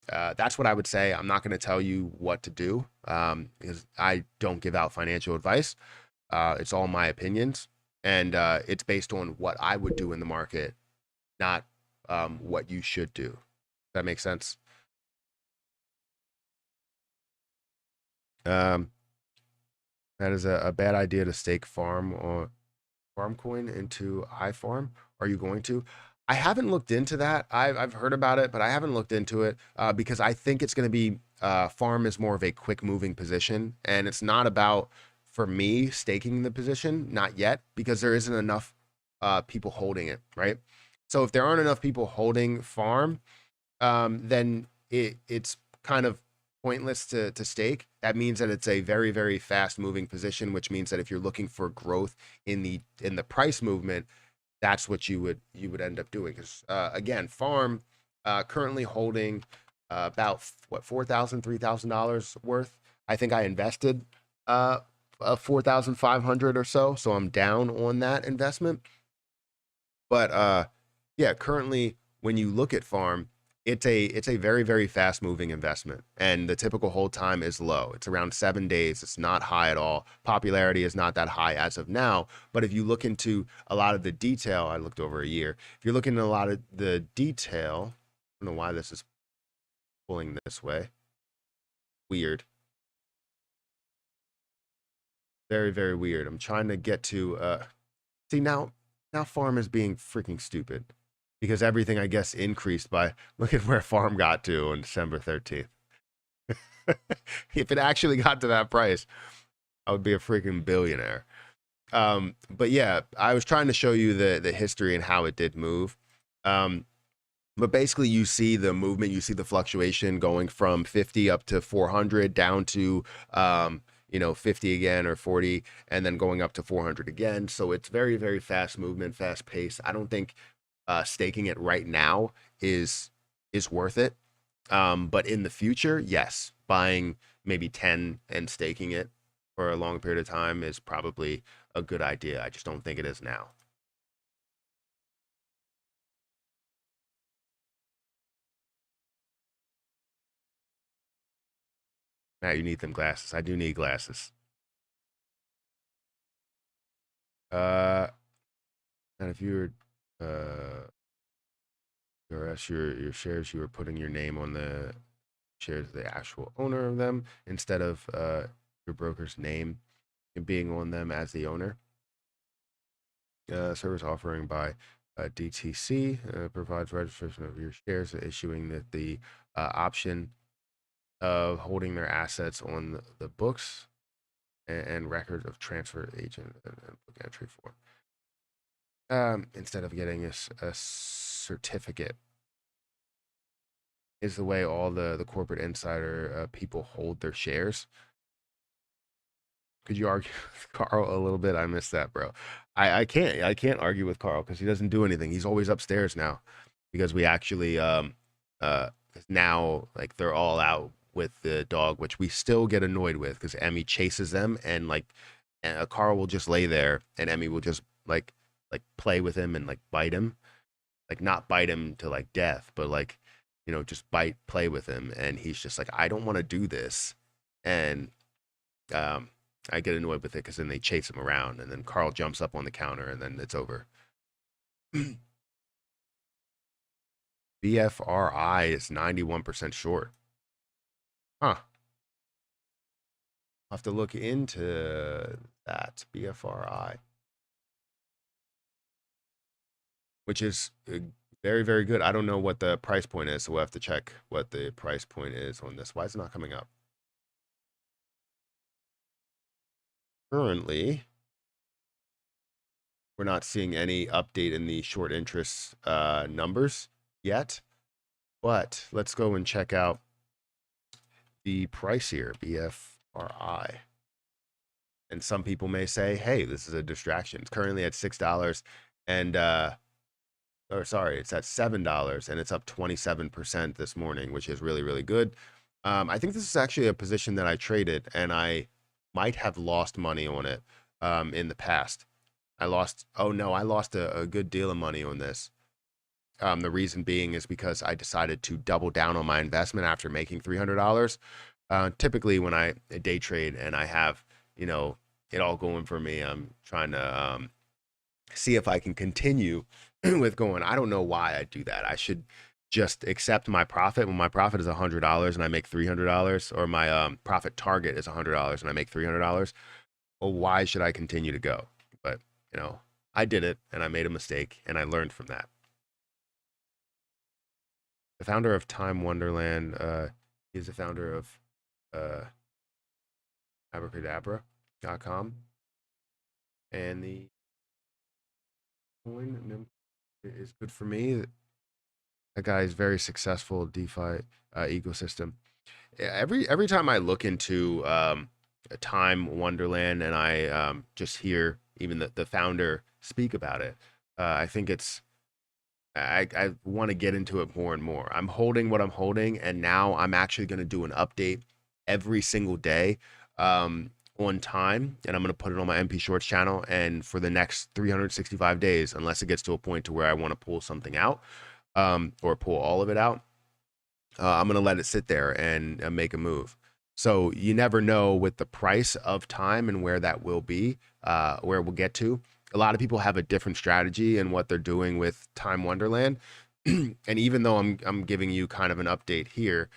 that's what I would say. I'm not going to tell you what to do because I don't give out financial advice. It's all my opinions, and it's based on what I would do in the market, not what you should do. Does that make sense? Um, that is a bad idea to stake farm or farm coin into iFarm. Are you going to? I haven't looked into that. I've heard about it, but I haven't looked into it because I think it's going to be farm is more of a quick moving position, and it's not about for me staking the position, not yet, because there isn't enough people holding it, right? So if there aren't enough people holding farm, then it's kind of pointless to stake. That means that it's a very, very fast moving position, which means that if you're looking for growth in the price movement, that's what you would end up doing. Because again, farm currently holding about what $4,000 $3,000 worth. I think I invested 4,500 or so, so I'm down on that investment. But yeah, currently when you look at farm, it's a very, very fast moving investment, and the typical hold time is low. It's around 7 days. It's not high at all. Popularity is not that high as of now, but if you look into a lot of the detail, I looked over a year. If you're looking at a lot of the detail, I don't know why this is pulling this way. Weird. Very, very weird. I'm trying to get to see now farm is being freaking stupid because everything I guess increased by look at where farm got to on December 13th. If it actually got to that price, I would be a freaking billionaire. But yeah, I was trying to show you the history and how it did move. But basically you see the movement, you see the fluctuation going from 50 up to 400 down to 50 again or 40, and then going up to 400 again. So it's very, very fast movement, fast pace. I don't think staking it right now is worth it. But in the future, yes, buying maybe 10 and staking it for a long period of time is probably a good idea. I just don't think it is now. Matt, you need them glasses. I do need glasses. Uh, and if you were your shares, you were putting your name on the shares of the actual owner of them instead of your broker's name and being on them as the owner. Service offering by DTC provides registration of your shares, issuing the option of holding their assets on the books and record of transfer agent and book entry form. Instead of getting a certificate is the way all the corporate insider people hold their shares. Could you argue with Carl a little bit? I missed that, bro. I can't argue with Carl because he doesn't do anything. He's always upstairs now because we actually 'cause now like they're all out with the dog, which we still get annoyed with because Emmy chases them, and like Carl will just lay there and Emmy will just like play with him and like bite him, like not bite him to like death, but like just play with him, and he's just like, I don't want to do this, and I get annoyed with it because then they chase him around, and then Carl jumps up on the counter, and then it's over. BFRI is 91% short. Huh. I'll have to look into that. BFRI, which is very, very good. I don't know what the price point is, so we'll have to check what the price point is on this. Why is it not coming up? currently, we're not seeing any update in the short interest numbers yet, but let's go and check out the price here, BFRI. And some people may say, hey, this is a distraction. It's currently at $6 and or sorry, it's at $7 and it's up 27% this morning, which is really, really good. I think this is actually a position that I traded and I might have lost money on it in the past. I lost a good deal of money on this. The reason being is because I decided to double down on my investment after making $300. Typically, when I day trade and I have, it all going for me, I'm trying to see if I can continue with going. I don't know why I do that. I should just accept my profit when my profit is $100 and I make $300, or my profit target is $100 and I make $300. Well, why should I continue to go? But I did it and I made a mistake and I learned from that. The founder of Time Wonderland is the founder of abracadabra.com, and the coin is good for me. That guy is very successful DeFi ecosystem. Every time I look into a Time Wonderland and I just hear even the founder speak about it, I think I want to get into it more and more. I'm holding what I'm holding, and now I'm actually going to do an update every single day on time, and I'm going to put it on my MP Shorts channel. And for the next 365 days, unless it gets to a point to where I want to pull something out or pull all of it out, I'm going to let it sit there and make a move. So you never know with the price of time and where that will be, where we'll get to. A lot of people have a different strategy in what they're doing with Time Wonderland. And even though I'm giving you kind of an update here,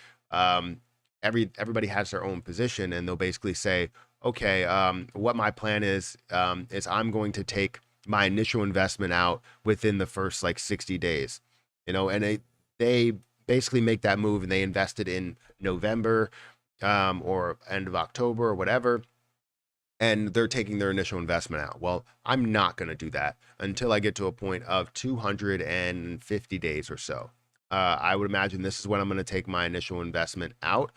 everybody has their own position, and they'll basically say, okay, what my plan is I'm going to take my initial investment out within the first like 60 days, and they basically make that move and they invested in November or end of October or whatever, and they're taking their initial investment out. Well, I'm not going to do that until I get to a point of 250 days or so. I would imagine this is when I'm going to take my initial investment out,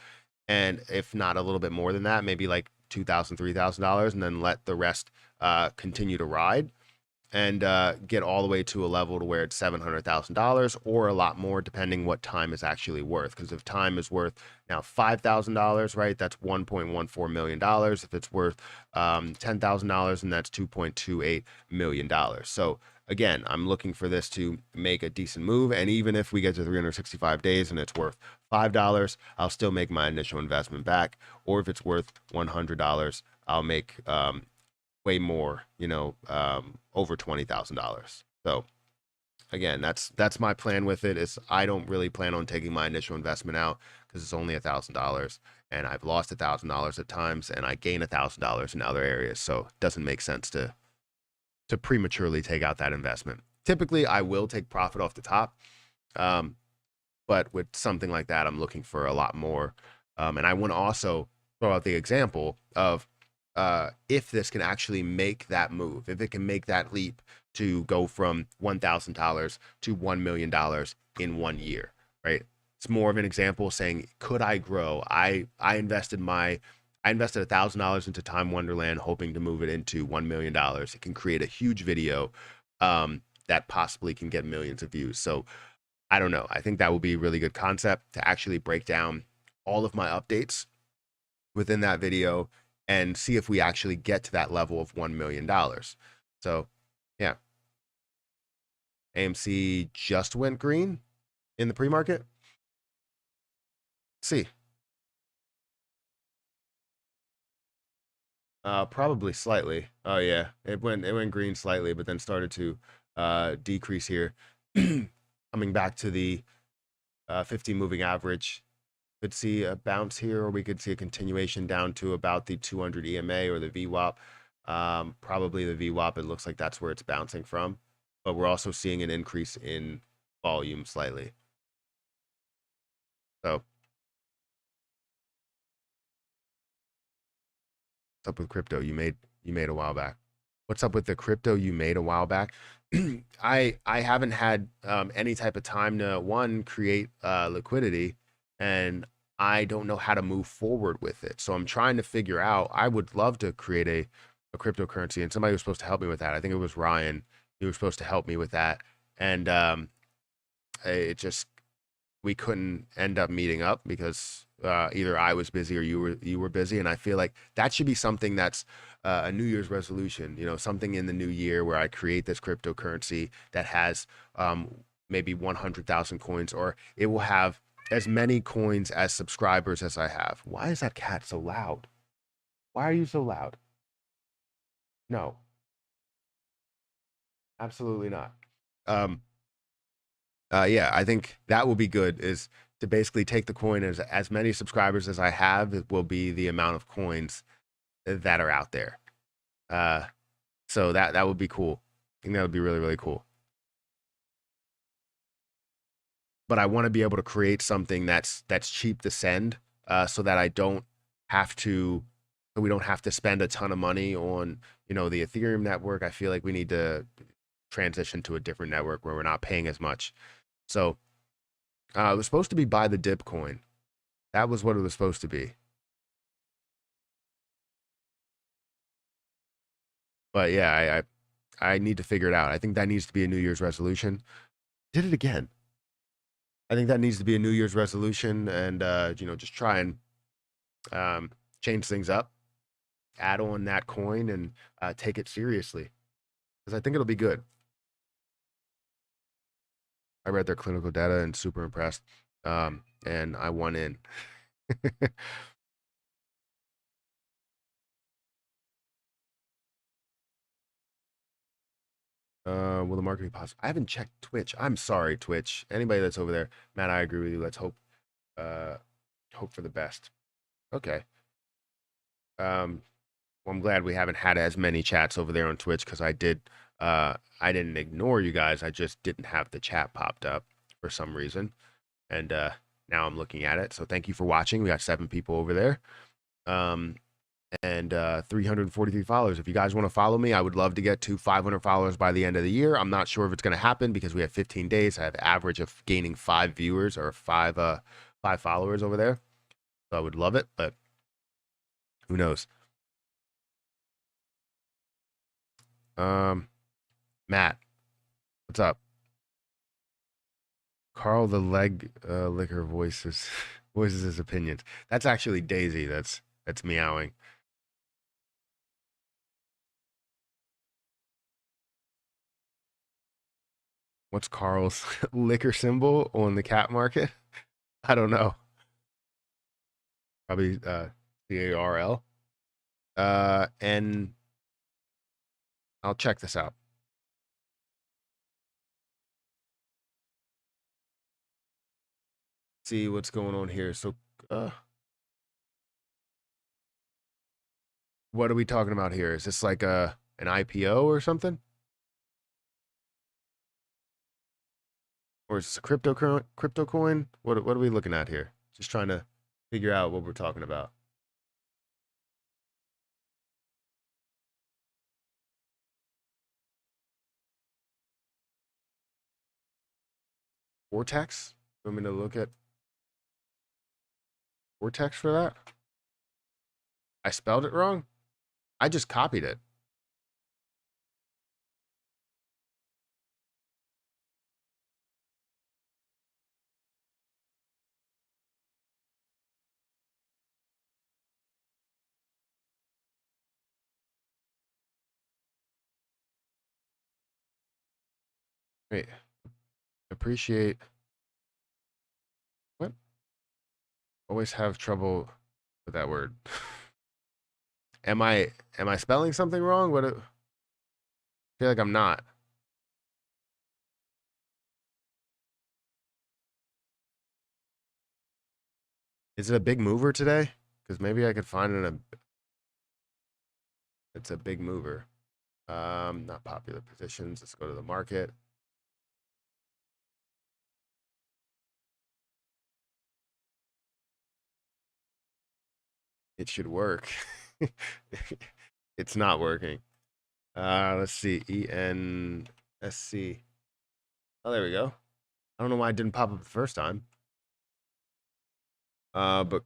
and if not a little bit more than that, maybe like $2,000, $3,000, and then let the rest continue to ride and get all the way to a level to where it's $700,000 or a lot more, depending what time is actually worth. Because if time is worth now $5,000, right, that's $1.14 million. If it's worth $10,000, and that's $2.28 million. So again, I'm looking for this to make a decent move. And even if we get to 365 days and it's worth $5, I'll still make my initial investment back. Or if it's worth $100, I'll make way more, over $20,000. So again, that's my plan with it. Is I don't really plan on taking my initial investment out because it's only $1,000, and I've lost $1,000 at times, and I gain $1,000 in other areas. So it doesn't make sense to prematurely take out that investment. Typically, I will take profit off the top, but with something like that, I'm looking for a lot more. And I want to also throw out the example of if this can actually make that move, if it can make that leap to go from $1,000 to $1 million in 1 year, right? It's more of an example saying, could I grow? I invested $1,000 into Time Wonderland, hoping to move it into $1 million. It can create a huge video that possibly can get millions of views. So I don't know. I think that will be a really good concept to actually break down all of my updates within that video and see if we actually get to that level of $1 million. So yeah, AMC just went green in the pre-market. Let's see. Probably slightly. Oh yeah, it went green slightly, but then started to decrease here. Coming back to the 50 moving average, could see a bounce here, or we could see a continuation down to about the 200 EMA or the VWAP. Probably the VWAP. It looks like that's where it's bouncing from, but we're also seeing an increase in volume slightly. So what's up with crypto? You you made a while back? What's up with the crypto you made a while back? I haven't had any type of time to one create liquidity, and I don't know how to move forward with it. So I'm trying to figure out. I would love to create a cryptocurrency, and somebody was supposed to help me with that. I think it was Ryan. He was supposed to help me with that, and it just we couldn't end up meeting up because either I was busy or you were busy, and I feel like that should be something that's a New Year's resolution. You know, something in the new year where I create this cryptocurrency that has maybe 100,000 coins, or it will have as many coins as subscribers as I have. Why is that cat so loud? Why are you so loud? No, absolutely not. Um, yeah, I think that will be good. Is to basically take the coin as many subscribers as I have, it will be the amount of coins that are out there. Uh, so that would be cool. I think that would be really really cool. But I want to be able to create something that's cheap to send, so that I don't have to, so we don't have to spend a ton of money on the Ethereum network. I feel like we need to transition to a different network where we're not paying as much. So it was supposed to be buy the dip coin. That was what it was supposed to be. But yeah, I need to figure it out. I think that needs to be a New Year's resolution. Did it again. I think that needs to be a New Year's resolution, and just try and change things up, add on that coin, and take it seriously because I think it'll be good. I read their clinical data and super impressed, and I won in. Will the market be possible? I haven't checked Twitch. I'm sorry, Twitch. Anybody that's over there, Matt, I agree with you. Let's uh, hope for the best. Okay. Well, I'm glad we haven't had as many chats over there on Twitch because I didn't ignore you guys. I just didn't have the chat popped up for some reason. And now I'm looking at it. So thank you for watching. We got 7 people over there. Um, and 343 followers. If you guys want to follow me, I would love to get to 500 followers by the end of the year. I'm not sure if it's going to happen because we have 15 days. I have average of gaining 5 viewers or 5 followers over there. So I would love it, but who knows? Um, Matt, what's up? Carl the leg licker voices voices his opinions. That's actually Daisy. That's meowing. What's Carl's liquor symbol on the cat market? I don't know. Probably CARL. And I'll check this out. See what's going on here. So, what are we talking about here? Is this like an IPO or something, or is this a crypto coin? What are we looking at here? Just trying to figure out what we're talking about. Vortex? You want me to look at Vortex for that? I spelled it wrong. I just copied it. Wait, appreciate what? Always have trouble with that word. Am I spelling something wrong? I feel like I'm not. Is it a big mover today? Because maybe I could find it it's a big mover. Not popular positions. Let's go to the market. It should work. It's not working. Let's see. ENSC. Oh, there we go. I don't know why it didn't pop up the first time. But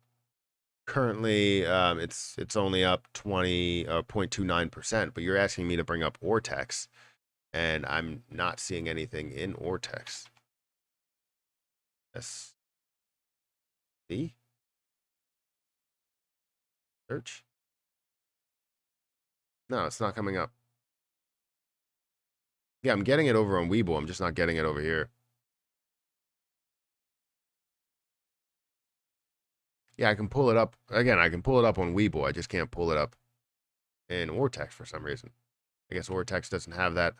currently, it's only up 0.29%. But you're asking me to bring up Ortex, and I'm not seeing anything in Ortex. S C search. No, it's not coming up. Yeah, I'm getting it over on Webull. I'm just not getting it over here. Yeah, I can pull it up. Again, I can pull it up on Webull. I just can't pull it up in Ortex for some reason. I guess Ortex doesn't have that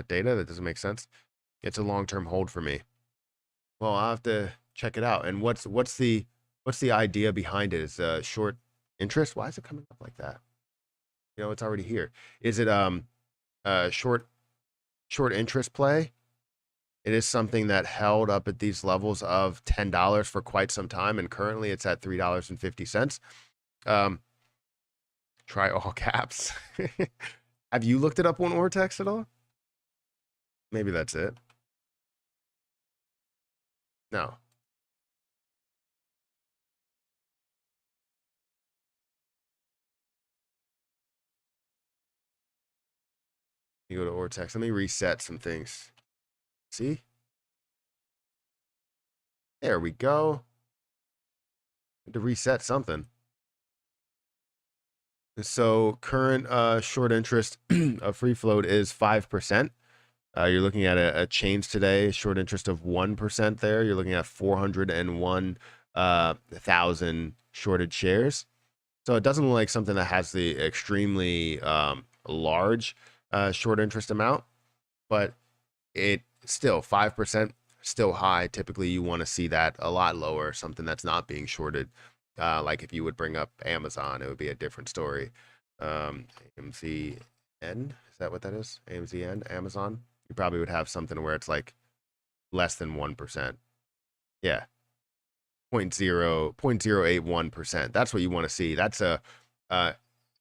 data. That doesn't make sense. It's a long-term hold for me. Well, I'll have to check it out. And what's the idea behind it? Is short interest? Why is it coming up like that? You know, it's already here. Is it short interest play? It is something that held up at these levels of $10 for quite some time, and currently it's at $3.50. Try all caps. Have you looked it up on Ortex at all? Maybe that's it. No. You go to Ortex. Let me reset some things. See? There we go. Had to reset something. So current short interest of free float is 5%. You're looking at a change today, short interest of 1% there. You're looking at 401,000 shorted shares. So it doesn't look like something that has the extremely large short interest amount, but it still 5%, still high. Typically, you want to see that a lot lower, something that's not being shorted. Like if you would bring up Amazon, it would be a different story. AMCN, is that what that is? AMCN, Amazon. You probably would have something where it's like less than 1%. Yeah. 0.081%. That's what you want to see. That's an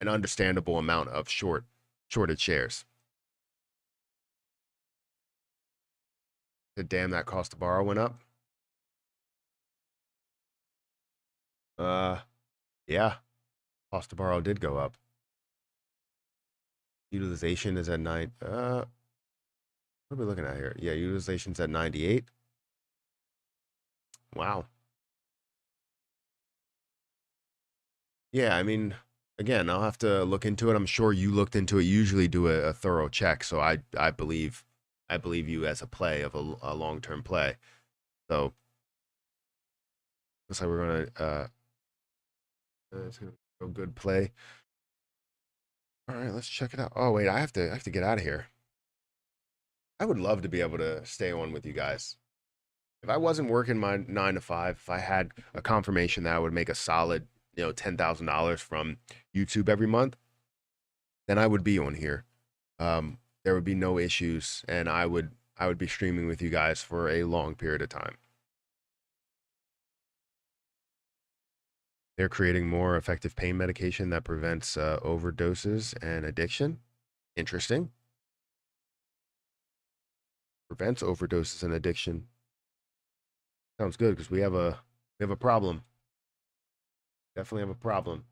understandable amount of shorted shares. Damn, that cost to borrow went up. Yeah, cost to borrow did go up. Utilization is at 9. What are we looking at here? Yeah, utilization's at 98. Wow. Yeah, I mean, again, I'll have to look into it. I'm sure you looked into it. You usually do a thorough check, so I believe you as a play of a long-term play. So looks like we're gonna it's gonna go good play. All right, let's check it out. Oh wait, I have to get out of here. I would love to be able to stay on with you guys. If I wasn't working my 9 to 5, if I had a confirmation that I would make a solid, $10,000 from YouTube every month, then I would be on here. There would be no issues, and I would be streaming with you guys for a long period of time. They're creating more effective pain medication that prevents overdoses and addiction. Interesting. Prevents overdoses and addiction. Sounds good because we have a problem. Definitely have a problem.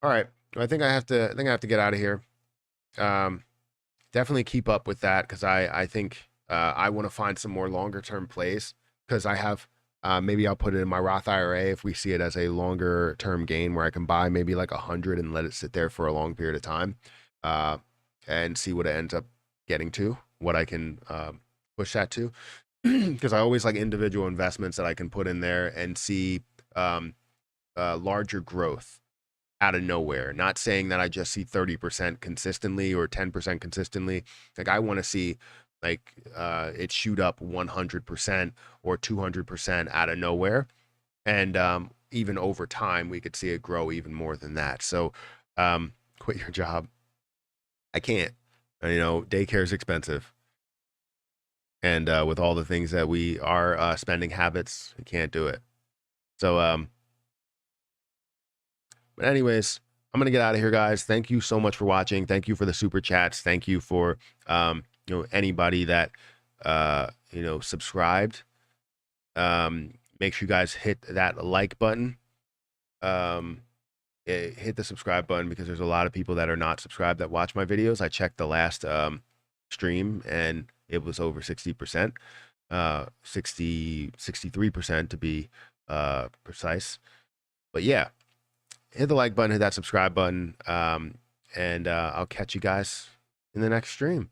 All right, I think I have to get out of here. Definitely keep up with that because I think I want to find some more longer term plays because I have maybe I'll put it in my Roth IRA if we see it as a longer term gain where I can buy maybe like 100 and let it sit there for a long period of time and see what it ends up getting to, what I can push that to. Because I always like individual investments that I can put in there and see larger growth out of nowhere. Not saying that I just see 30% consistently or 10% consistently. Like I want to see like it shoot up 100% or 200% out of nowhere. And even over time, we could see it grow even more than that. So quit your job. I can't. Daycare is expensive. And with all the things that we are spending habits, I can't do it. So, but anyways, I'm going to get out of here, guys. Thank you so much for watching. Thank you for the super chats. Thank you for, anybody that, subscribed. Make sure you guys hit that like button. Hit the subscribe button because there's a lot of people that are not subscribed that watch my videos. I checked the last stream and it was over 60%, 63% to be precise. But yeah, hit the like button, hit that subscribe button, and I'll catch you guys in the next stream.